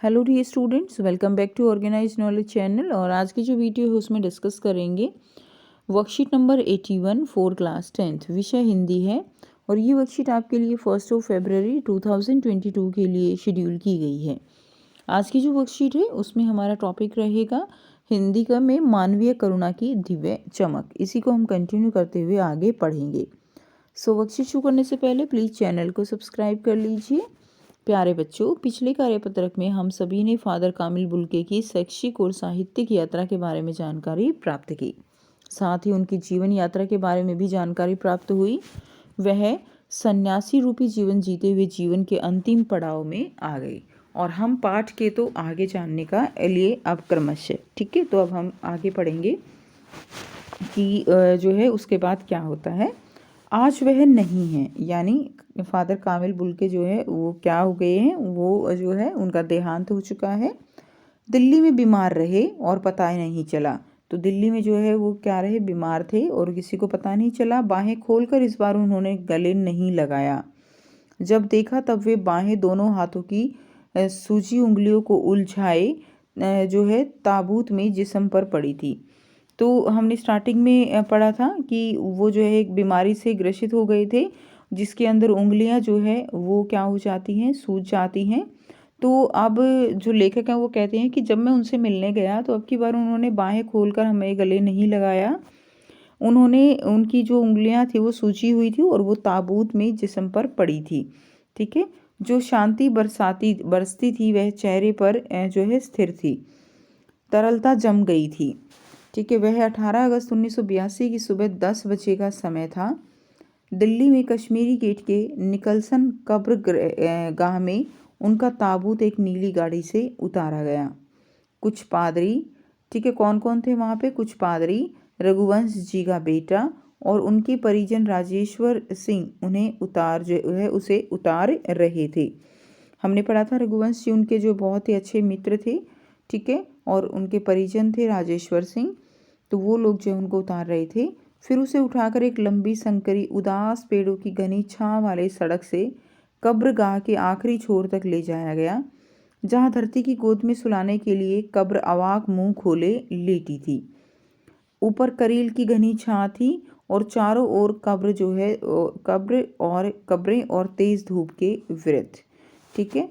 Hello dear students, welcome back to organise knowledge channel. और आज की जो वीडियो है उसमें डिस्कस करेंगे worksheet number 81 for class 10th। विषय हिंदी है और ये वर्कशीट आपके लिए 1 फरवरी 2022 के लिए शेड्यूल की गई है। आज की जो वर्कशीट है उसमें हमारा टॉपिक रहेगा हिंदी का में मानवीय करुणा की दिव्य चमक। इसी को हम कंटिन्यू करते हुए आगे पढ़ेंगे। सो वर्कशीट शुरू करने से पहले प्लीज़ चैनल को सब्सक्राइब कर लीजिए। प्यारे बच्चों, पिछले कार्यपत्रक में हम सभी ने फादर कामिल बुल्के की शैक्षिक और साहित्यिक यात्रा के बारे में जानकारी प्राप्त की। साथ ही उनकी जीवन यात्रा के बारे में भी जानकारी प्राप्त हुई। वह सन्यासी रूपी जीवन जीते हुए जीवन के अंतिम पड़ाव में आ गए और हम पाठ के तो आगे जानने का लिए अब क्रमशः ठीक है। तो अब हम आगे पढ़ेंगे कि जो है उसके बाद क्या होता है। आज वह नहीं है, यानी फादर कामिल बुल्के जो है वो क्या हो गए हैं, वो जो है उनका देहांत हो चुका है। दिल्ली में बीमार रहे और पता ही नहीं चला। तो दिल्ली में जो है वो क्या रहे, बीमार थे और किसी को पता नहीं चला। बाहें खोलकर इस बार उन्होंने गले नहीं लगाया। जब देखा तब वे बाहें दोनों हाथों की सूजी उंगलियों को उलझाए जो है ताबूत में जिस्म पर पड़ी थी। तो हमने स्टार्टिंग में पढ़ा था कि वो जो है एक बीमारी से ग्रसित हो गए थे जिसके अंदर उंगलियां जो है वो क्या हो जाती हैं, सूज जाती हैं। तो अब जो लेखक हैं वो कहते हैं कि जब मैं उनसे मिलने गया तो अब की बार उन्होंने बाहें खोलकर हमें गले नहीं लगाया। उन्होंने उनकी जो उंगलियां थी वो सूजी हुई थी और वो ताबूत में जिस्म पर पड़ी थी। ठीक है। जो शांति बरसती थी वह चेहरे पर जो है स्थिर थी। तरलता जम गई थी। ठीक है। वह 18 अगस्त 1982 की सुबह 10 बजे का समय था। दिल्ली में कश्मीरी गेट के निकलसन कब्र गाह में उनका ताबूत एक नीली गाड़ी से उतारा गया। कुछ पादरी, ठीक है, कौन कौन थे वहाँ पे, कुछ पादरी, रघुवंश जी का बेटा और उनके परिजन राजेश्वर सिंह उन्हें उसे उतार रहे थे। हमने पढ़ा था रघुवंश जी उनके जो बहुत ही अच्छे मित्र थे। ठीक है। और उनके परिजन थे राजेश्वर सिंह। तो वो लोग जो उनको उतार रहे थे। फिर उसे उठाकर एक लंबी संकरी उदास पेड़ों की घनी छांव वाले सड़क से कब्रगाह के आखिरी छोर तक ले जाया गया, जहां धरती की गोद में सुलाने के लिए कब्र अवाक मुंह खोले लेटी थी। ऊपर करील की घनी छां थी और चारों ओर कब्र जो है कब्रें और तेज धूप के वृत्त। ठीक है।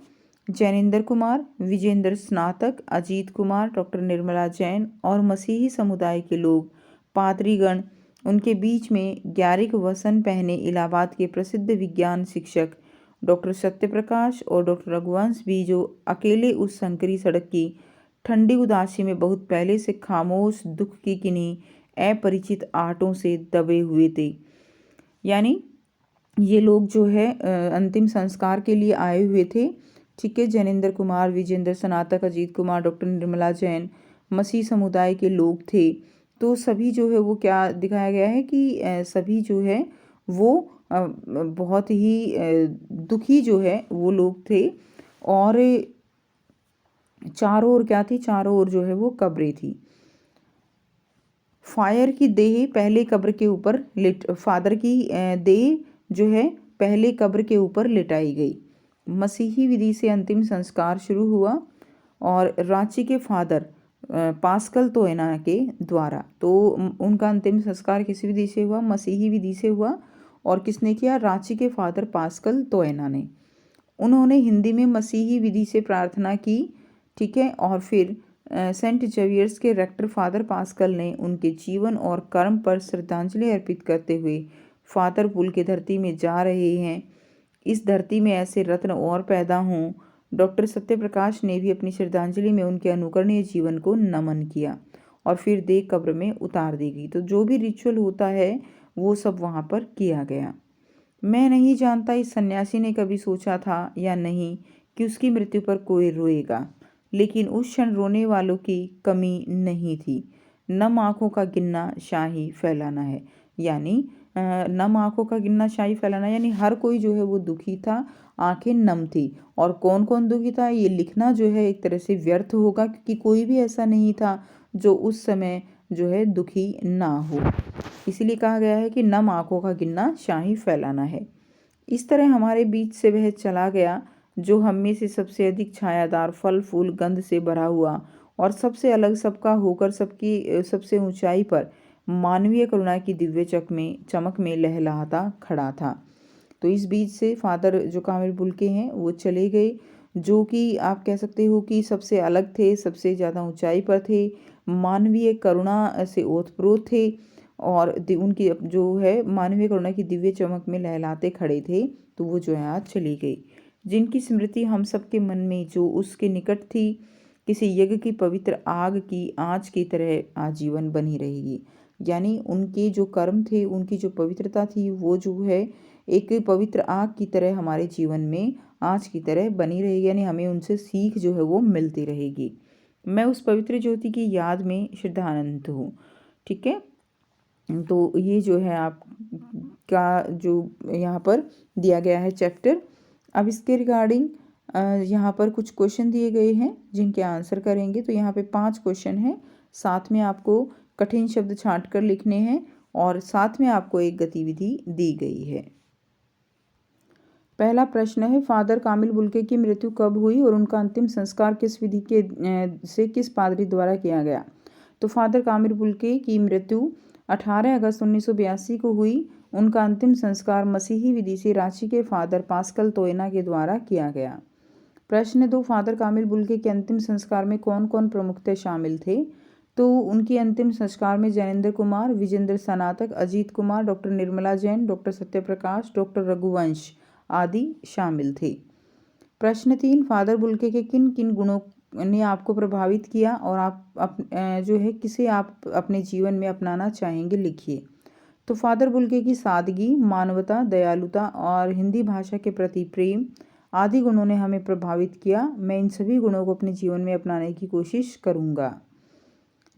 जैनेंद्र कुमार, विजेंद्र स्नातक, अजीत कुमार, डॉक्टर निर्मला जैन और मसीही समुदाय के लोग, पादरीगण, उनके बीच में ग्यारिक वसन पहने इलाहाबाद के प्रसिद्ध विज्ञान शिक्षक डॉक्टर सत्यप्रकाश और डॉक्टर रघुवंश भी, जो अकेले उस संकरी सड़क की ठंडी उदासी में बहुत पहले से खामोश दुख की किन्हीं अपरिचित आहटों से दबे हुए थे। यानी ये लोग जो है अंतिम संस्कार के लिए आए हुए थे। ठीक है। जैनेंद्र कुमार, विजेंद्र स्नातक, अजीत कुमार, डॉक्टर निर्मला जैन मसीह समुदाय के लोग थे। तो सभी जो है वो क्या दिखाया गया है कि सभी जो है वो बहुत ही दुखी जो है वो लोग थे। और चारों ओर क्या थी, चारों ओर जो है वो कब्रें थी। फायर की देह पहले कब्र के ऊपर फादर की देह जो है पहले कब्र के ऊपर लिटाई गई। मसीही विधि से अंतिम संस्कार शुरू हुआ और रांची के फादर पास्कल तोयना के द्वारा। तो उनका अंतिम संस्कार किस विधि से हुआ, मसीही विधि से हुआ। और किसने किया, रांची के फादर पास्कल तोयना ने। उन्होंने हिंदी में मसीही विधि से प्रार्थना की। ठीक है। और फिर सेंट जेवियर्स के रेक्टर फादर पास्कल ने उनके जीवन और कर्म पर श्रद्धांजलि अर्पित करते हुए फादर पुल के धरती में जा रहे हैं, इस धरती में ऐसे रत्न और पैदा हों। डॉक्टर सत्यप्रकाश ने भी अपनी श्रद्धांजलि में उनके अनुकरणीय जीवन को नमन किया और फिर देह कब्र में उतार दी गई। तो जो भी रिचुअल होता है वो सब वहाँ पर किया गया। मैं नहीं जानता इस सन्यासी ने कभी सोचा था या नहीं कि उसकी मृत्यु पर कोई रोएगा, लेकिन उस क्षण रोने वालों की कमी नहीं थी। नम आँखों का गिनना शाही फैलाना है। यानी नम आँखों का गिनना शाही फैलाना यानी हर कोई जो है वो दुखी था, आंखें नम थी। और कौन कौन दुखी था ये लिखना जो है एक तरह से व्यर्थ होगा, क्योंकि कोई भी ऐसा नहीं था जो उस समय जो है दुखी ना हो। इसीलिए कहा गया है कि नम आँखों का गिनना शाही फैलाना है। इस तरह हमारे बीच से वह चला गया जो हम में से सबसे अधिक छायादार, फल फूल गंध से भरा हुआ और सबसे अलग सबका होकर सबकी सबसे ऊंचाई पर मानवीय करुणा की दिव्य चमक में लहलहाता खड़ा था। तो इस बीच से फादर जो कामिल बुल्के हैं वो चले गए, जो कि आप कह सकते हो कि सबसे अलग थे, सबसे ज़्यादा ऊंचाई पर थे, मानवीय करुणा से ओतप्रोत थे और उनकी जो है मानवीय करुणा की दिव्य चमक में लहलाते खड़े थे। तो वो जो है आज चली गई, जिनकी स्मृति हम सबके मन में जो उसके निकट थी, किसी यज्ञ की पवित्र आग की आँच की तरह आजीवन बनी रहेगी। यानी उनके जो कर्म थे, उनकी जो पवित्रता थी, वो जो है एक पवित्र आग की तरह हमारे जीवन में आँच की तरह बनी रहेगी, यानी हमें उनसे सीख जो है वो मिलती रहेगी। मैं उस पवित्र ज्योति की याद में श्रद्धानंद हूँ। ठीक है, तो ये जो है आप का जो यहाँ पर दिया गया है चैप्टर। अब इसके रिगार्डिंग यहाँ पर कुछ क्वेश्चन दिए गए हैं जिनके आंसर करेंगे। तो यहाँ पे 5 क्वेश्चन हैं, साथ में आपको कठिन शब्द छांट कर लिखने हैं और साथ में आपको एक गतिविधि दी गई है। पहला प्रश्न है, फादर कामिल बुल्के की मृत्यु कब हुई और उनका अंतिम संस्कार किस विधि के से किस पादरी द्वारा किया गया। तो फादर कामिल बुल्के की मृत्यु 18 अगस्त 1982 को हुई। उनका अंतिम संस्कार मसीही विधि से रांची के फादर पास्कल तोयना के द्वारा किया गया। प्रश्न 2, फादर कामिल बुल्के के अंतिम संस्कार में कौन कौन प्रमुखतः शामिल थे। तो उनके अंतिम संस्कार में Jainendra Kumar, Vijendra Snatak, Ajit Kumar, doctor Nirmala Jain, doctor Satyaprakash, doctor Raghuvansh आदि शामिल थे। प्रश्न 3, फादर बुल्के के किन किन गुणों ने आपको प्रभावित किया और आप जो है किसे आप अपने जीवन में अपनाना चाहेंगे, लिखिए। तो फादर बुल्के की सादगी, मानवता, दयालुता और हिंदी भाषा के प्रति प्रेम आदि गुणों ने हमें प्रभावित किया। मैं इन सभी गुणों को अपने जीवन में अपनाने की कोशिश करूँगा।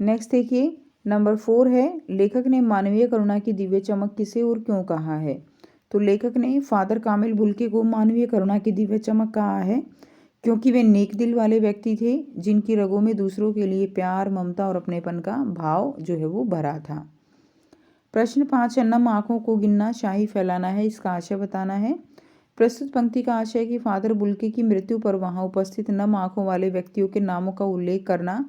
नेक्स्ट देखिए, नंबर 4 है, लेखक ने मानवीय करुणा की दिव्य चमक किसे और क्यों कहा है। तो लेखक ने फादर कामिल बुल्के को मानवीय करुणा की दिव्य चमक कहा है क्योंकि वे नेक दिल वाले व्यक्ति थे, जिनकी रगों में दूसरों के लिए प्यार, ममता और अपनेपन का भाव जो है वो भरा था। प्रश्न 5 है, नम आँखों को गिनना शाही फैलाना है, इसका आशय बताना है। प्रस्तुत पंक्ति का आशय है कि फादर बुल्के की मृत्यु पर वहां उपस्थित नम आँखों वाले व्यक्तियों के नामों का उल्लेख करना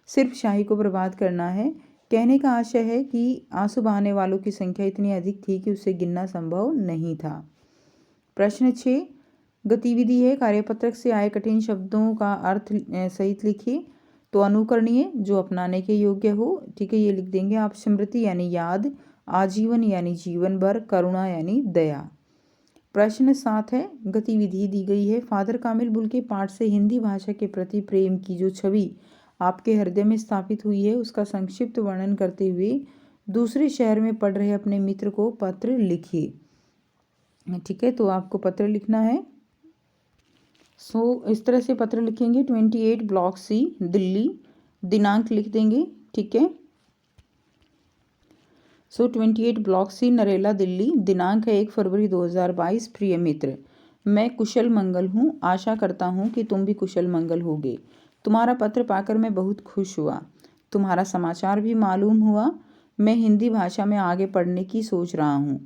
सिर्फ शाही को बर्बाद करना है। कहने का आशय है कि आंसू बहाने वालों की संख्या इतनी अधिक थी कि उसे गिनना संभव नहीं था। प्रश्न 6, गतिविधि है, कार्यपत्रक से आए कठिन शब्दों का अर्थ सहित लिखिए। तो अनुकरणीय, जो अपनाने के योग्य हो, ठीक है, ये लिख देंगे आप। स्मृति यानी याद, आजीवन यानी जीवन भर, करुणा यानी दया। प्रश्न 7 है, गतिविधि दी गई है, फादर कामिल बुल्के पाठ से हिंदी भाषा के प्रति प्रेम की जो छवि आपके हृदय में स्थापित हुई है, उसका संक्षिप्त वर्णन करते हुए दूसरे शहर में पढ़ रहे अपने मित्र को पत्र लिखिए। ठीक है, तो आपको पत्र लिखना है। इस तरह से पत्र लिखेंगे। 28 ब्लॉक सी, दिल्ली, दिनांक लिख देंगे। ठीक है, 28 ब्लॉक सी, नरेला, दिल्ली, दिनांक है 1 फरवरी 2022। प्रिय मित्र, मैं कुशल मंगल हूँ, आशा करता हूँ कि तुम भी कुशल मंगल होगे। तुम्हारा पत्र पाकर मैं बहुत खुश हुआ, तुम्हारा समाचार भी मालूम हुआ। मैं हिंदी भाषा में आगे पढ़ने की सोच रहा हूँ।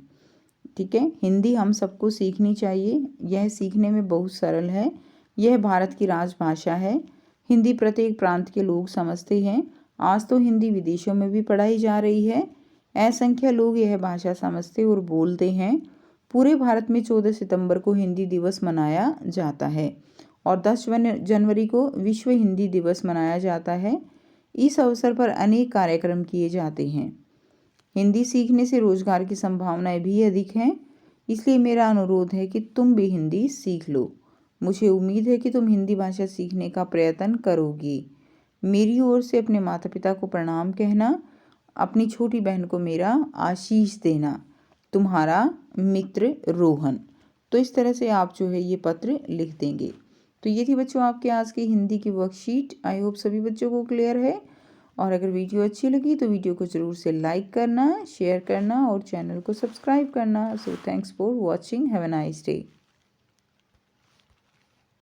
ठीक है, हिंदी हम सबको सीखनी चाहिए, यह सीखने में बहुत सरल है। यह भारत की राजभाषा है। हिंदी प्रत्येक प्रांत के लोग समझते हैं। आज तो हिंदी विदेशों में भी पढ़ाई जा रही है। असंख्य लोग यह भाषा समझते और बोलते हैं। पूरे भारत में 14 सितंबर को हिंदी दिवस मनाया जाता है और 10 जनवरी को विश्व हिंदी दिवस मनाया जाता है। इस अवसर पर अनेक कार्यक्रम किए जाते हैं। हिंदी सीखने से रोजगार की संभावनाएं भी अधिक हैं, इसलिए मेरा अनुरोध है कि तुम भी हिंदी सीख लो। मुझे उम्मीद है कि तुम हिंदी भाषा सीखने का प्रयत्न करोगी। मेरी ओर से अपने माता पिता को प्रणाम कहना, अपनी छोटी बहन को मेरा आशीष देना। तुम्हारा मित्र रोहन। तो इस तरह से आप जो है ये पत्र लिख देंगे। तो ये थी बच्चों आपके आज की हिंदी की वर्कशीट। आई होप सभी बच्चों को क्लियर है, और अगर वीडियो अच्छी लगी तो वीडियो को ज़रूर से लाइक करना, शेयर करना और चैनल को सब्सक्राइब करना। So thanks for watching, have a nice day.